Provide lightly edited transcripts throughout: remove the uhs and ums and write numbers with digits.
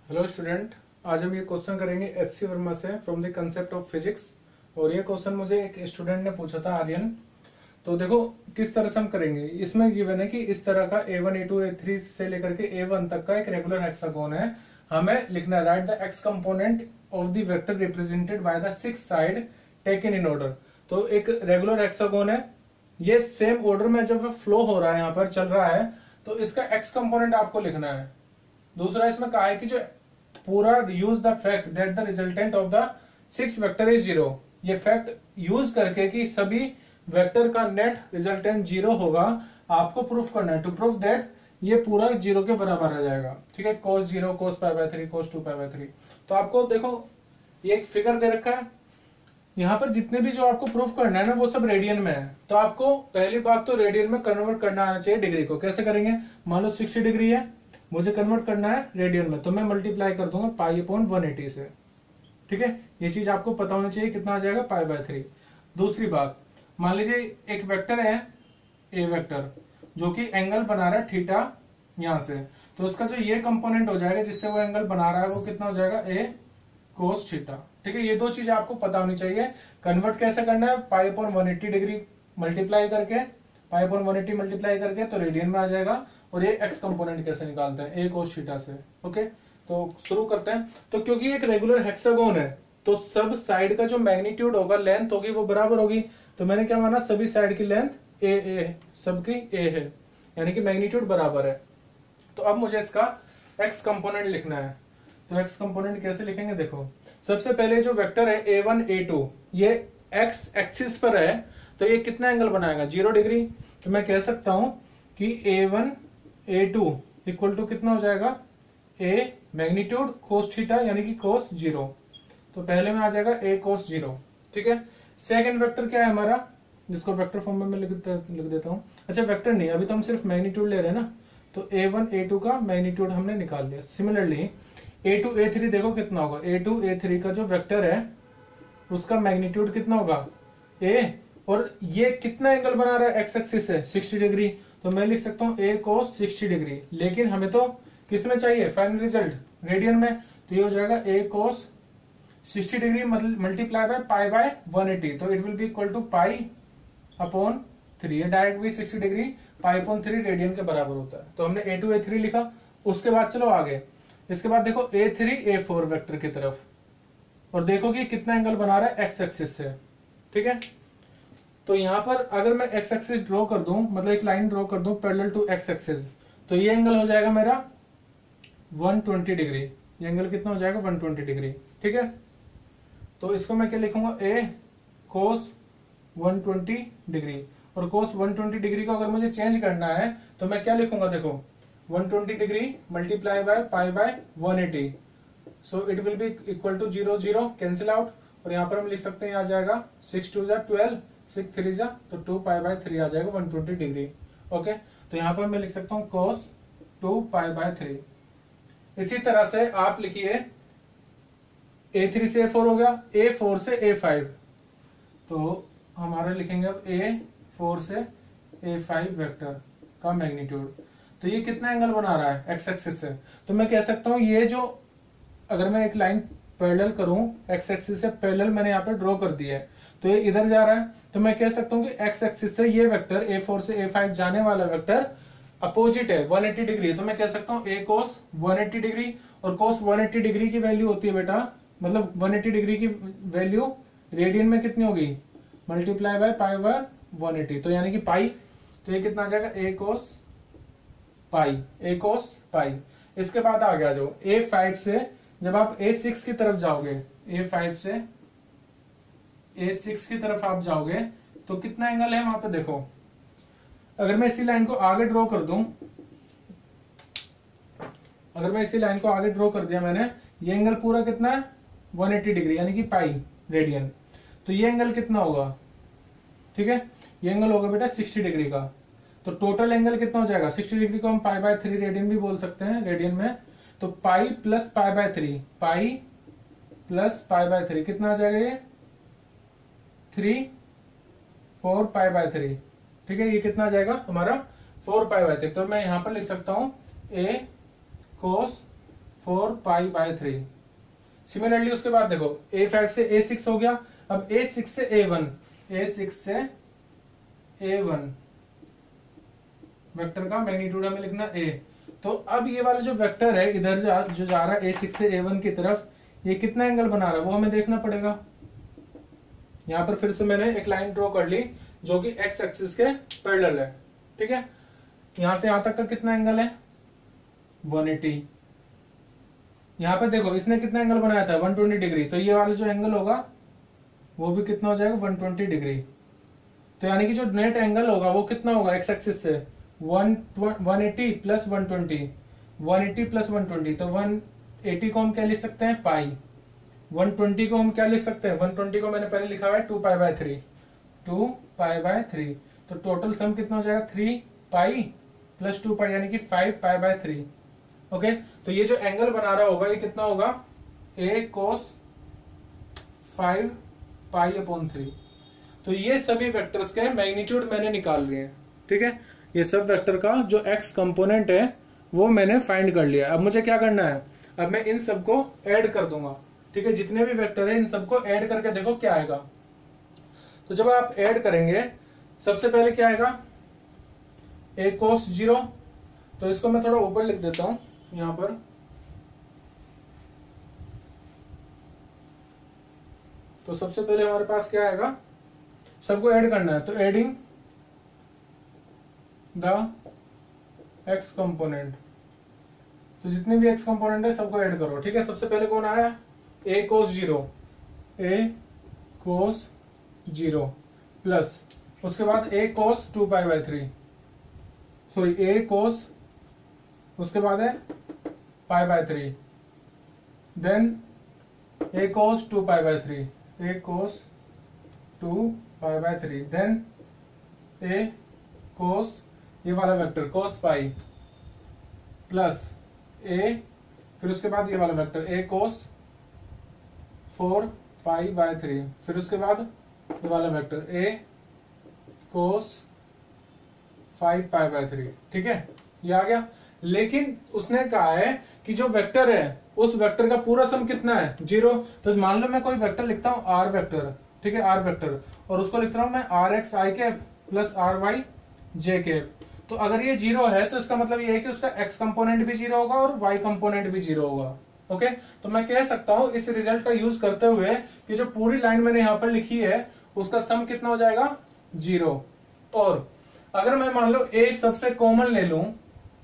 Hello student, आज हम ये क्वेश्चन करेंगे एच.सी. वर्मा से from the concept of physics. और ये क्वेश्चन मुझे एक स्टूडेंट ने पूछा था, आर्यन। तो देखो किस तरह से हम करेंगे। इसमें गिवन है कि इस तरह का A1 A2 A3 से लेकर के A1 तक का एक रेगुलर हेक्सागोन है। हमें लिखना है right the x component of the vector represented by the 6 side taken in order. तो एक रेगुलर हेक्सागोन है, ये सेम ऑर्डर में जब फ्लो हो रहा है, यहाँ पर चल रहा है, तो इसका एक्स कंपोनेंट आपको लिखना है। दूसरा इसमें कहा है कि जो पूरा use the fact that the resultant of the 6 vector is 0। ये फैक्ट यूज करके कि सभी वेक्टर का नेट रिजल्टेंट 0 होगा, आपको प्रूफ करना है। टू प्रूफ दैट ये पूरा 0 के बराबर आ जाएगा। ठीक है, cos 0 cos π/3 cos 2π/3। तो आपको देखो ये एक फिगर दे रखा है, यहाँ पर जितने भी जो आपको प्रूफ करना है ना, वो सब रेडियन में है। तो आपको पहली बात तो रेडियन में कन्वर्ट करना आना चाहिए डिग्री को। कैसे करेंगे? मान लो 60 डिग्री है, मुझे कन्वर्ट करना है रेडियन में, तो मैं मल्टीप्लाई कर दूंगा π/180 से। ठीक है, ये चीज आपको पता होनी चाहिए। कितना आ जाएगा? π/3। दूसरी बात, मान लीजिए एक वेक्टर है ए वेक्टर, जो कि एंगल बना रहा है थीटा यहां से, तो उसका जो ये कंपोनेंट हो जाएगा जिससे वो एंगल बना रहा है, वो कितना हो जाएगा? A cos theta. ठीक है, ये दो चीजें आपको पता होनी चाहिए। कन्वर्ट कैसे करना है? π/180 डिग्री मल्टीप्लाई करके, π/180 मल्टीप्लाई करके तो रेडियन में आ जाएगा। और ये एक्स कंपोनेंट कैसे निकालते हैं? ए कोस थीटा से। ओके, तो शुरू करते हैं। तो क्योंकि एक रेगुलर हेक्सागोन है, तो सब साइड का जो मैग्नीट्यूड होगा, लेंथ होगी, वो बराबर होगी। तो मैंने क्या माना? सभी साइड की लेंथ ए सबकी ए है, यानी कि मैग्नीट्यूड बराबर है। तो अब मुझे इसका एक्स कंपोनेंट लिखना है। तो एक्स कंपोनेंट कैसे लिखेंगे? देखो, सबसे पहले जो वेक्टर है A1 A2, ये एक्स एक्सिस पर है, तो ये कितना एंगल बनाएगा? 0 डिग्री। तो मैं कह सकता हूं कि A1 A2 इक्वल टू कितना हो जाएगा? ए मैग्नीट्यूड कोस थीटा, यानी कि कोस 0। तो पहले में आ जाएगा ए कोस 0। ठीक है, सेकंड वेक्टर क्या है हमारा, जिसको वेक्टर फॉर्म में मैं लिख देता हूं। अच्छा, वेक्टर नहीं, अभी तो हम सिर्फ मैग्नीट्यूड ले रहे हैं ना। तो A1 A2 का मैग्नीट्यूड हमने निकाल लिया। सिमिलरली A2 A3 देखो कितना होगा। A2 A3 का जो वेक्टर है, उसका मैग्नीट्यूड कितना होगा? ए। और ये कितना एंगल बना रहा है एक्स एक्सिस से? 60 डिग्री। तो मैं लिख सकता हूं ए कोस 60 डिग्री। लेकिन हमें तो किस में चाहिए? फाइनल रिजल्ट रेडियन में। तो ये हो जाएगा A cos 60 degree multiply by π/180। तो it will be equal to π/3। ये डायरेक्ट भी 60 डिग्री π/3 रेडियन के बराबर होता है। तो हमने A2 A3 लिखा। उसके बाद चलो आगे। इसके बाद देखो A3 A4 वेक्टर की तरफ, और देखो कि कितना एंगल बना रहा है एक्स एक्सिस से। ठीक है, तो यहां पर अगर मैं एक्स एक्सिस ड्रॉ कर दूं, मतलब एक लाइन ड्रॉ कर दूं पैरेलल टू एक्स एक्सिस, तो ये एंगल हो जाएगा मेरा 120 डिग्री। ये एंगल कितना हो जाएगा? 120 डिग्री। ठीक है, तो इसको मैं क्या लिखूंगा? ए कोस 120 डिग्री। और कोस 120 डिग्री को अगर मुझे चेंज करना है तो मैं क्या लिखूंगा? देखो, 120 degree multiply by π/180। So it will be equal to 0 0 cancel out. और यहाँ पर हम लिख सकते हैं, आ जाएगा 6 2 12 6 3 तो 2π/3 आ जाएगा 120 डिग्री। ओके, तो यहाँ पर मैं लिख सकता हूँ cos 2π/3। इसी तरह से आप लिखिए A3 से A4 हो गया, A4 से A5। तो हमारा लिखेंगे अब A4 से A5 वेक्टर का मैग्नीट्यूड। तो ये कितना एंगल बना रहा है एक्स एक्सिस से? तो मैं कह सकता हूं ये जो, अगर मैं एक लाइन पैरेलल करूं एक्स एक्सिस से पैरेलल, मैंने यहाँ पे ड्रॉ कर दी है, तो ये इधर जा रहा है। तो मैं कह सकता हूं कि एक्स एक्सिस से ये वेक्टर A4 से A5 जाने वाला वेक्टर अपोजिट है, 180 डिग्री। तो मैं कह सकता हूं ए कोस 180 डिग्री। और कोस 180 डिग्री की वैल्यू होती है बेटा, मतलब 180 डिग्री की वैल्यू रेडियन में कितनी होगी? मल्टीप्लाई बाय π/180, तो यानी कि पाई। तो ये कितना आ जाएगा? ए कोस पाई, ए कोस पाई। इसके बाद आ गया जो A5 से जब आप A6 की तरफ जाओगे, A5 से A6 की तरफ आप जाओगे, तो कितना एंगल है वहां पे? देखो, अगर मैं इसी लाइन को आगे ड्रॉ कर दूं, अगर मैं इसी लाइन को आगे ड्रॉ कर दिया मैंने, ये एंगल पूरा कितना है? 180 डिग्री, यानी कि पाई रेडियन। तो ये एंगल कितना होगा? ठीक है, ये एंगल होगा बेटा 60 डिग्री का। तो टोटल एंगल कितना हो जाएगा? 60 डिग्री को हम π/3 रेडियन भी बोल सकते हैं, रेडियन में। तो पाई प्लस π/3, पाई प्लस π/3 कितना आ जाएगा? ये 3 4 π/3। ठीक है, ये कितना आ जाएगा हमारा? 4 π/3। तो मैं यहां पर लिख सकता हूं ए कोस 4 पाई बाय 3। सिमिलरली उसके बाद देखो A5 से A6 हो गया, अब A6 से A1, A6 से A1 वेक्टर का मैग्नीट्यूड हमें लिखना A। तो अब ये वाला जो वेक्टर है इधर जो जा रहा है A6 से A1 की तरफ, ये कितना एंगल बना रहा है वो हमें देखना पड़ेगा। यहां पर फिर से मैंने एक लाइन ड्रॉ कर ली जो कि एक्स एक्सिस के पैरेलल है, ठीक है। यहां से यहां तक का कितना एंगल है 180। यहां पर देखो इसने कितना एंगल बनाया था 120 डिग्री, तो ये वाला जो एंगल होगा वो भी कितना हो जाएगा 120 डिग्री। तो यानी कि जो नेट एंगल होगा वो कितना होगा एक्स एक्सिस से 180 प्लस 120, 180 प्लस 120, तो 180 को हम क्या लिख सकते हैं पाई, 120 को हम क्या लिख सकते हैं 120 को मैंने पहले लिखा हुआ है 2 पाई बाय 3, 2 पाई बाय 3। तो टोटल सम कितना हो जाएगा 3 पाई प्लस 2 पाई यानी कि 5 पाई बाय 3। ओके, तो ये जो एंगल बना रहा होगा ये कितना होगा a cos 5 पाई अपॉन 3। तो ये सभी वेक्टर्स के मैग्नीट्यूड मैंने निकाल लिए, ठीक है। ये सब वेक्टर का जो x कंपोनेंट है वो मैंने फाइंड कर लिया। अब मुझे क्या करना है, अब मैं इन सबको ऐड कर दूंगा, ठीक है। जितने भी वेक्टर है इन सबको ऐड करके देखो क्या आएगा। तो जब आप ऐड करेंगे सबसे पहले क्या आएगा a cos 0, तो इसको मैं थोड़ा ऊपर लिख देता हूं यहां पर। तो सबसे पहले हमारे पास क्या आएगा, सबको ऐड करना है, तो एडिंग द x कंपोनेंट, तो जितने भी x कंपोनेंट है सबको ऐड करो, ठीक है। सबसे पहले कौन आया a cos 0, a cos 0 plus उसके बाद a cos 2 pi by 3, sorry a cos, उसके बाद है pi by 3, then a cos 2 pi by 3, a cos 2 pi by 3, then a cos ये वाला vector cos pi plus a, फिर उसके बाद ये वाला vector a cos 4 pi by 3, फिर उसके बाद ये वाला vector a cos 5 pi by 3, ठीक है। ये आ गया। लेकिन उसने कहा है कि जो वेक्टर है उस वेक्टर का पूरा सम कितना है 0। तो मान लो मैं कोई वेक्टर लिखता हूं r वेक्टर, ठीक है, r वेक्टर, और उसको लिखता हूं मैं rx i cap plus ry j cap. तो अगर ये 0 है तो इसका मतलब ये है कि उसका x कंपोनेंट भी 0 होगा और y कंपोनेंट भी 0 होगा। ओके, तो मैं कह सकता हूं इस रिजल्ट का यूज करते हुए कि जो पूरी लाइन मैंने यहां पर लिखी है उसका सम कितना हो जाएगा 0। और अगर मैं मान लो a सबसे कॉमन ले लूं,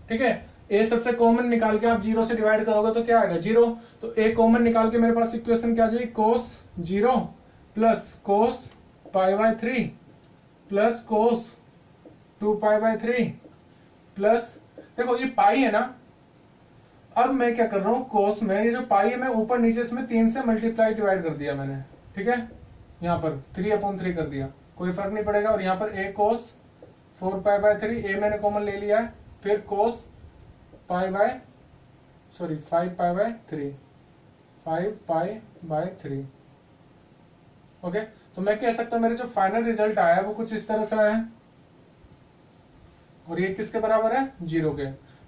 ठीक है, a सबसे कॉमन निकाल के आप 0 से डिवाइड करोगे तो क्या आएगा 0। तो a कॉमन निकाल के मेरे पास इक्वेशन क्या आ जाएगी cos 0 plus cos pi by 3 plus cos 2 pi by 3 plus, देखो ये पाई है ना, अब मैं क्या कर रहा हूं cos में ये जो पाई है मैं ऊपर नीचे इसमें 3 से मल्टीप्लाई डिवाइड कर दिया मैंने, ठीक है, यहां पर 3/3 कर दिया, कोई फर्क नहीं पड़ेगा। और यहां पर a cos 4 pi by 3, a मैंने कॉमन ले लिया है, फिर cos pi bye 5 pi by 3, 5 pi by 3। Okay, तो मैं कह सकता हूं मेरे जो फाइनल रिजल्ट आया है वो कुछ इस तरह से आया है, और ये किसके बराबर है 0 के।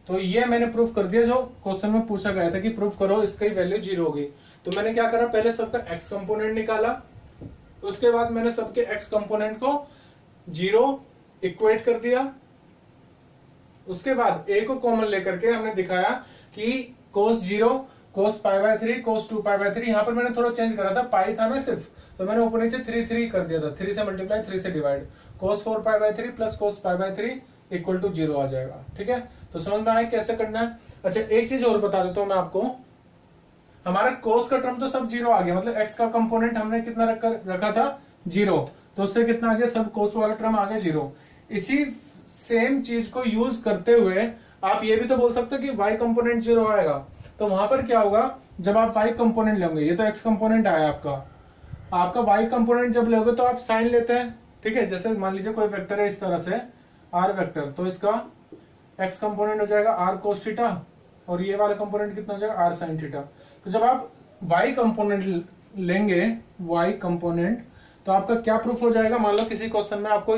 तो ये मैंने प्रूफ कर दिया जो क्वेश्चन में पूछा गया था कि प्रूफ करो इसकी वैल्यू 0 होगी। तो मैंने क्या करा, पहले सबका x कंपोनेंट निकाला, उसके बाद मैंने सबके x कंपोनेंट को 0 इक्वेट कर दिया, उसके बाद a को कॉमन लेकर के हमने दिखाया कि cos 0, cos pi by 3, cos 2 pi by 3। यहां पर मैंने थोड़ा चेंज करा था, पाई था ना सिर्फ, तो मैंने ऊपर नीचे 3 कर दिया था, 3 से मल्टीप्लाई 3 से divide, cos 4 pi by 3 plus cos pi by 3 equal to 0 आ जाएगा, ठीक है। तो समझ में आया कैसे करना है। अच्छा, एक चीज और बता देता हूं मैं आपको, हमारा cos का टर्म तो सब 0 आ गया, मतलब x का कंपोनेंट हमने कितना रखा था 0, तो उससे कितना आ गया, सब cos वाला टर्म आ गया 0। इसी सेम चीज को यूज करते हुए आप ये भी तो बोल सकते हो कि y कंपोनेंट 0 आएगा। तो वहां पर क्या होगा, जब आप y कंपोनेंट लेंगे, ये तो x कंपोनेंट आया आपका y कंपोनेंट जब लोगे तो आप साइन लेते हैं, ठीक है। जैसे मान लीजिए कोई वेक्टर है इस तरह से r वेक्टर, तो इसका x कंपोनेंट हो जाएगा r cos थीटा, और ये वाला कंपोनेंट कितना हो जाएगा r sin थीटा। तो जब आप y कंपोनेंट लेंगे, y कंपोनेंट, तो आपका क्या प्रूफ हो जाएगा, मान लो किसी क्वेश्चन में आपको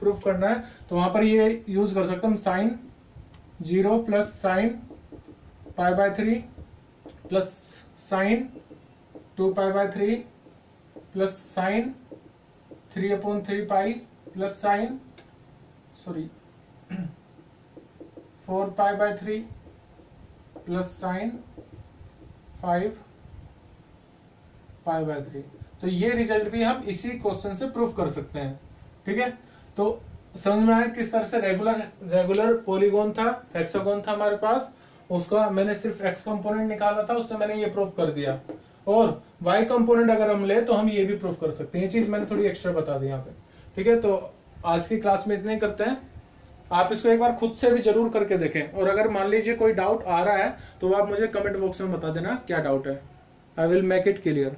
प्रूफ करना है तो वहां पर ये यूज कर सकते हम sine 0 plus sine pi by 3 plus sine 2π/3 plus sine 3/3π plus sine 4π/3 plus sine 5π/3। तो ये रिजल्ट भी हम इसी क्वेश्चन से प्रूव कर सकते हैं। ठीक है, तो समझ में आया किस तरह से रेगुलर पॉलीगॉन था, हेक्सागोन था हमारे पास, उसका मैंने सिर्फ एक्स कंपोनेंट निकाला था, उससे मैंने ये प्रूव कर दिया। और वाई कंपोनेंट अगर हम ले तो हम ये भी प्रूव कर सकते हैं। ये चीज मैंने थोड़ी एक्स्ट्रा बता दी यहाँ पे। ठीक है, तो आज की क्लास में इतना ही करते हैं। आप इसको एक बार खुद से भी जरूर करके देखें, और अगर मान लीजिए कोई डाउट आ रहा है तो आप मुझे कमेंट बॉक्स में बता देना क्या डाउट है। I will make it clear.